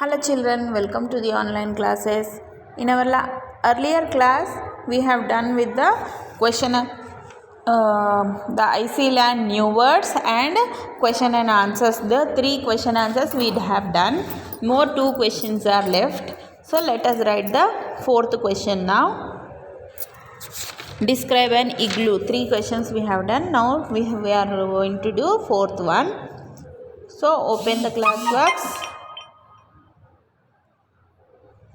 Hello children, welcome to the online classes. In our earlier class, we have done with the question, the IC land new words and question and answers. The 3 question answers we have done. More 2 questions are left. So let us write the 4th question now. Describe an igloo. 3 questions we have done. Now we are going to do 4th one. So open the class works.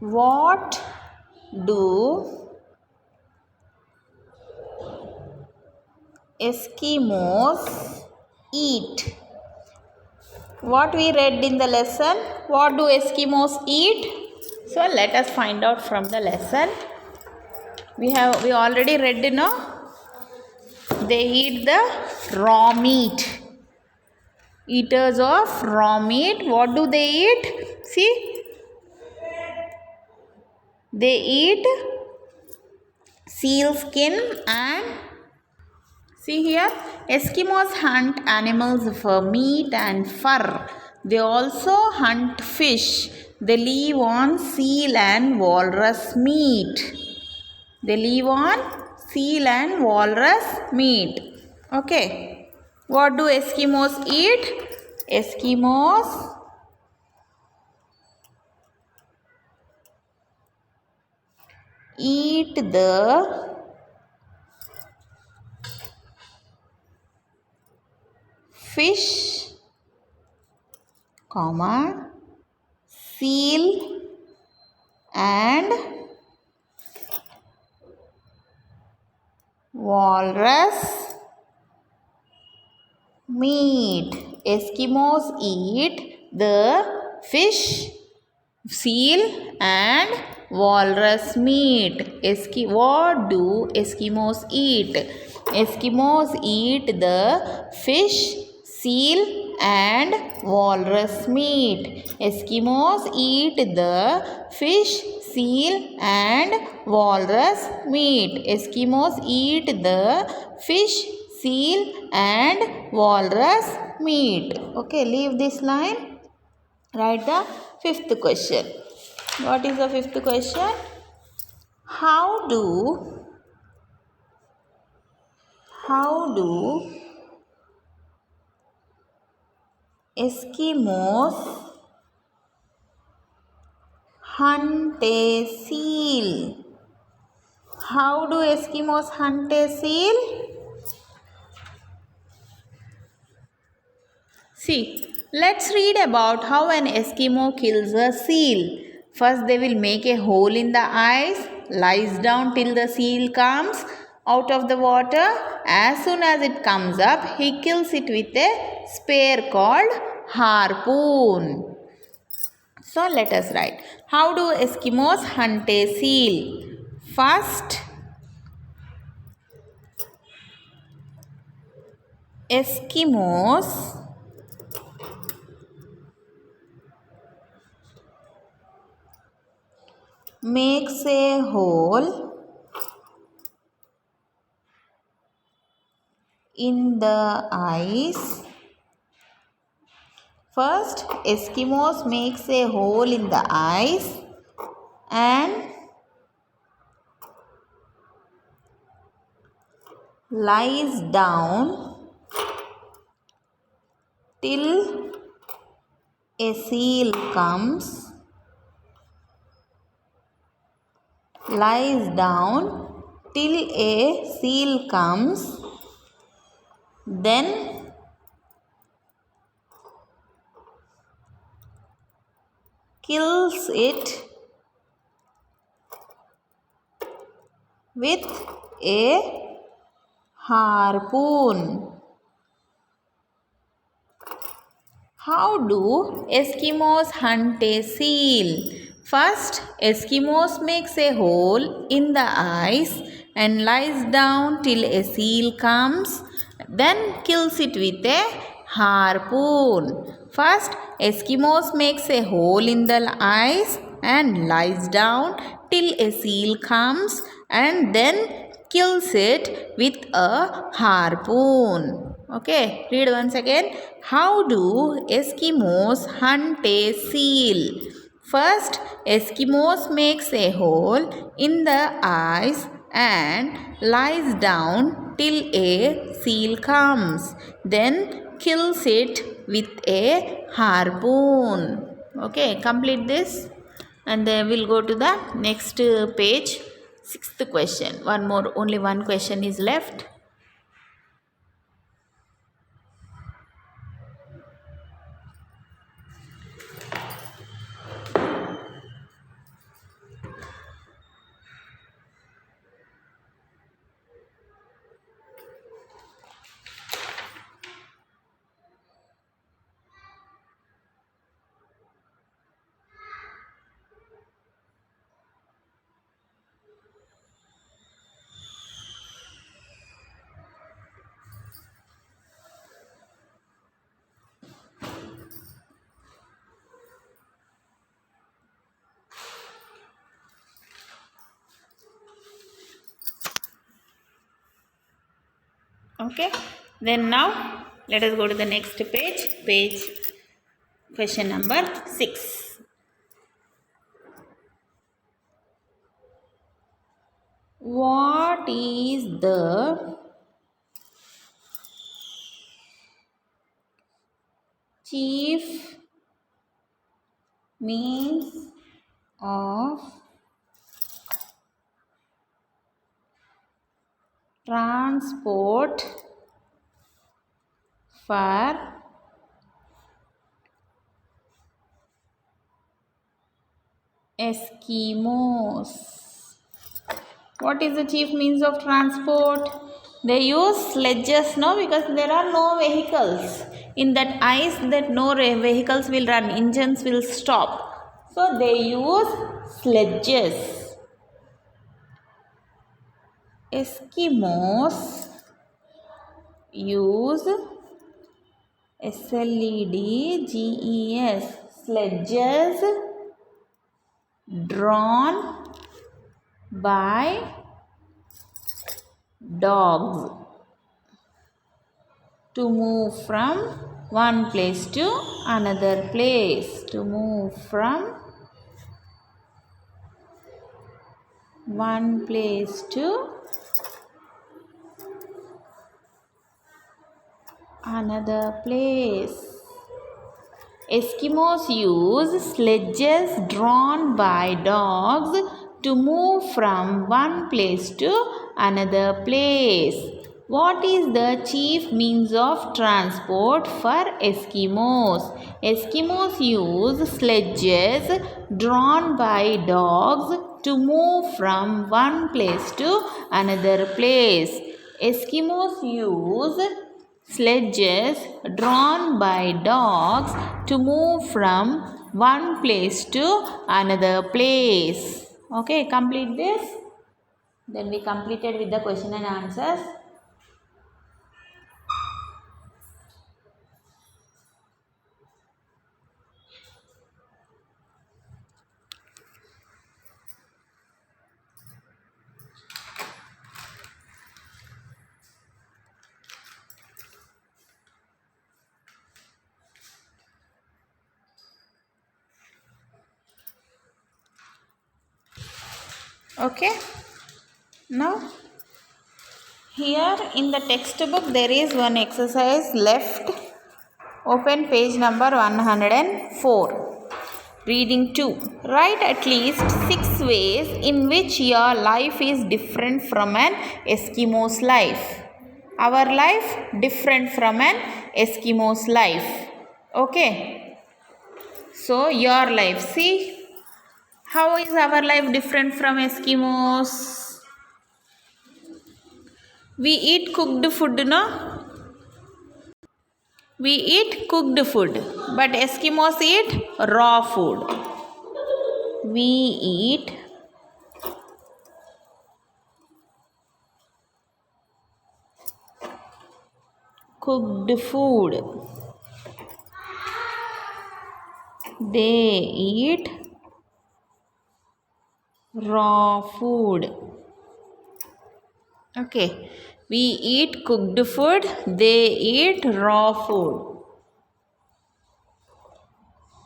What do Eskimos eat? What we read in the lesson? What do Eskimos eat? So let us find out from the lesson. We already read, they eat the raw meat. Eaters of raw meat. What do they eat? See. They eat seal skin and see here, Eskimos hunt animals for meat and fur. They also hunt fish. They live on seal and walrus meat. They live on seal and walrus meat. Okay. What do Eskimos eat? Eskimos eat the fish, seal and walrus meat. Eskimos eat the fish, seal and walrus meat. What do Eskimos eat? Eskimos eat the fish, seal and walrus meat. Eskimos eat the fish, seal and walrus meat. Eskimos eat the fish, seal and walrus meat. Okay, leave this line. Write the 5th question. What is the 5th question? How do Eskimos hunt a seal? How do Eskimos hunt a seal? See, let's read about how an Eskimo kills a seal. First, they will make a hole in the ice, lies down till the seal comes out of the water. As soon as it comes up, he kills it with a spear called harpoon. So, let us write. How do Eskimos hunt a seal? First, Eskimos makes a hole in the ice. First, Eskimos makes a hole in the ice and lies down till a seal comes. Lies down till a seal comes, then kills it with a harpoon. How do Eskimos hunt a seal? First, Eskimos makes a hole in the ice and lies down till a seal comes, then kills it with a harpoon. First, Eskimos makes a hole in the ice and lies down till a seal comes and then kills it with a harpoon. Okay, read once again. How do Eskimos hunt a seal? First, Eskimos makes a hole in the ice and lies down till a seal comes. Then kills it with a harpoon. Okay, complete this and then we'll go to the next page. Sixth question. One more, only one question is left. Okay, then now let us go to the next page question number 6. What is the chief means of transport for Eskimos? What is the chief means of transport? They use sledges, no, because there are no vehicles. In that ice, that no vehicles will run, engines will stop. So they use sledges. Eskimos use SLEDGES, sledges drawn by dogs to move from one place to another place. To move from one place to another place. Eskimos use sledges drawn by dogs to move from one place to another place. What is the chief means of transport for Eskimos? Eskimos use sledges drawn by dogs to move from one place to another place. Eskimos use sledges drawn by dogs to move from one place to another place. Okay, complete this. Then we completed with the question and answers. Okay, now here in the textbook there is one exercise left. Open page number 104. Reading 2. Write at least 6 ways in which your life is different from an Eskimo's life. Our life different from an Eskimo's life. Okay. So your life. See, how is our life different from Eskimos? We eat cooked food, no? We eat cooked food, but Eskimos eat raw food. We eat cooked food. They eat raw food. Okay. We eat cooked food. They eat raw food.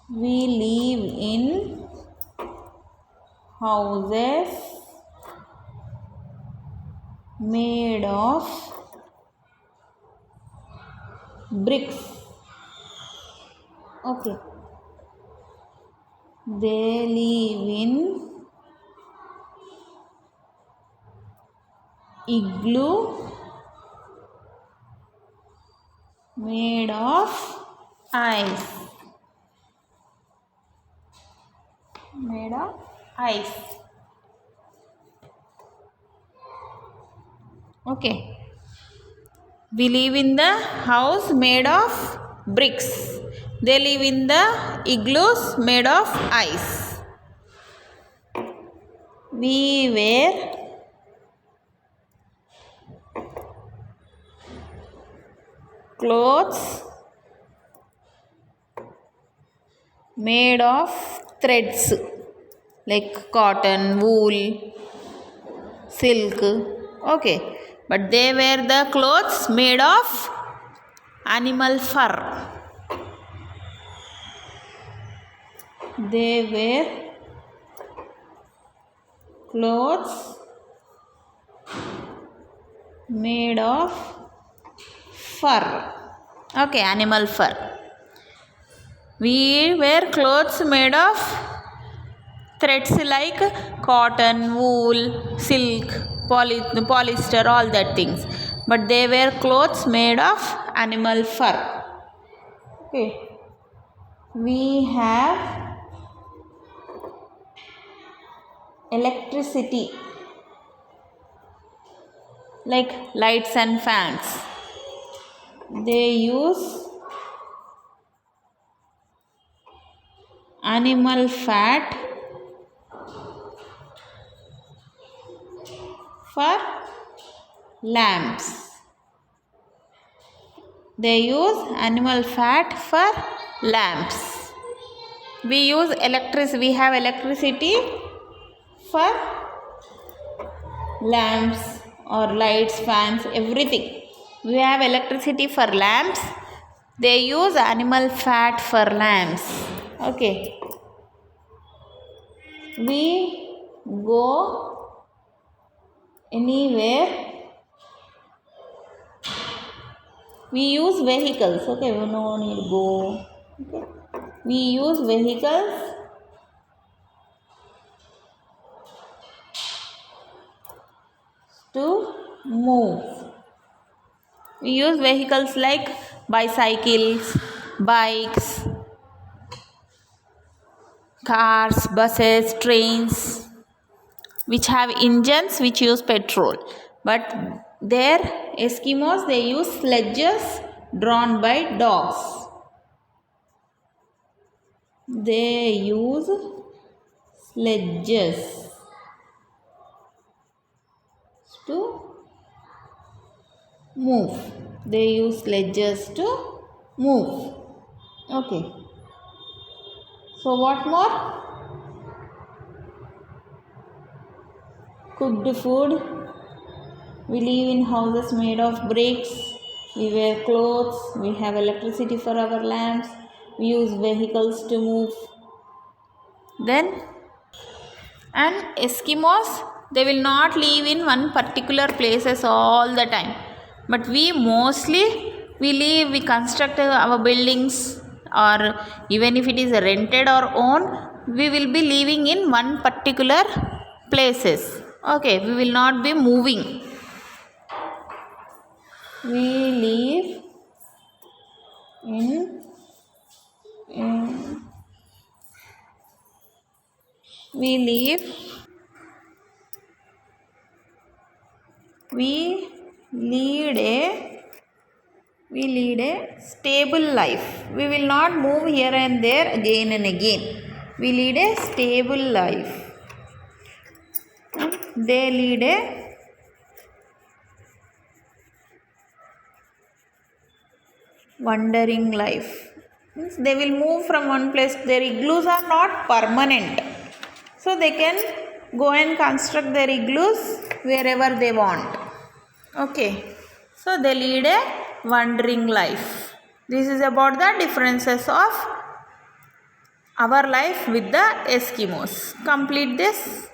We live in houses made of bricks. Okay. They live in igloo made of ice. Made of ice. Okay. We live in the house made of bricks. They live in the igloos made of ice. We wear clothes made of threads like cotton, wool, silk. Okay, but they wear the clothes made of animal fur. They wear clothes made of fur. Okay, animal fur. We wear clothes made of threads like cotton, wool, silk, polyester, all that things. But they wear clothes made of animal fur. Okay. We have electricity like lights and fans. They use animal fat for lamps. They use animal fat for lamps. We use we have electricity for lamps or lights, fans, everything. We have electricity for lamps. They use animal fat for lamps. Okay. We go anywhere. We use vehicles. Okay, we no need to go. Okay. We use vehicles to move. We use vehicles like bicycles, bikes, cars, buses, trains, which have engines which use petrol. But there, Eskimos, they use sledges drawn by dogs. They use sledges to move. They use sledges to move. Okay. So what more? Cooked food. We live in houses made of bricks. We wear clothes. We have electricity for our lamps. We use vehicles to move. Then, and Eskimos, they will not live in one particular places all the time. But we construct our buildings, or even if it is rented or owned, we will be living in one particular places. Okay, we will not be moving. We live in we lead a stable life. We will not move here and there again and again. We lead a stable life. They lead a wandering life. Means they will move from one place. Their igloos are not permanent. So they can go and construct their igloos wherever they want. Okay. So they lead a wandering life. This is about the differences of our life with the Eskimos. Complete this.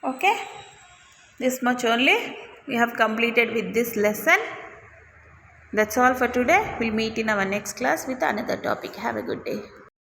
Okay, this much only we have completed with this lesson. That's all for today. We'll meet in our next class with another topic. Have a good day.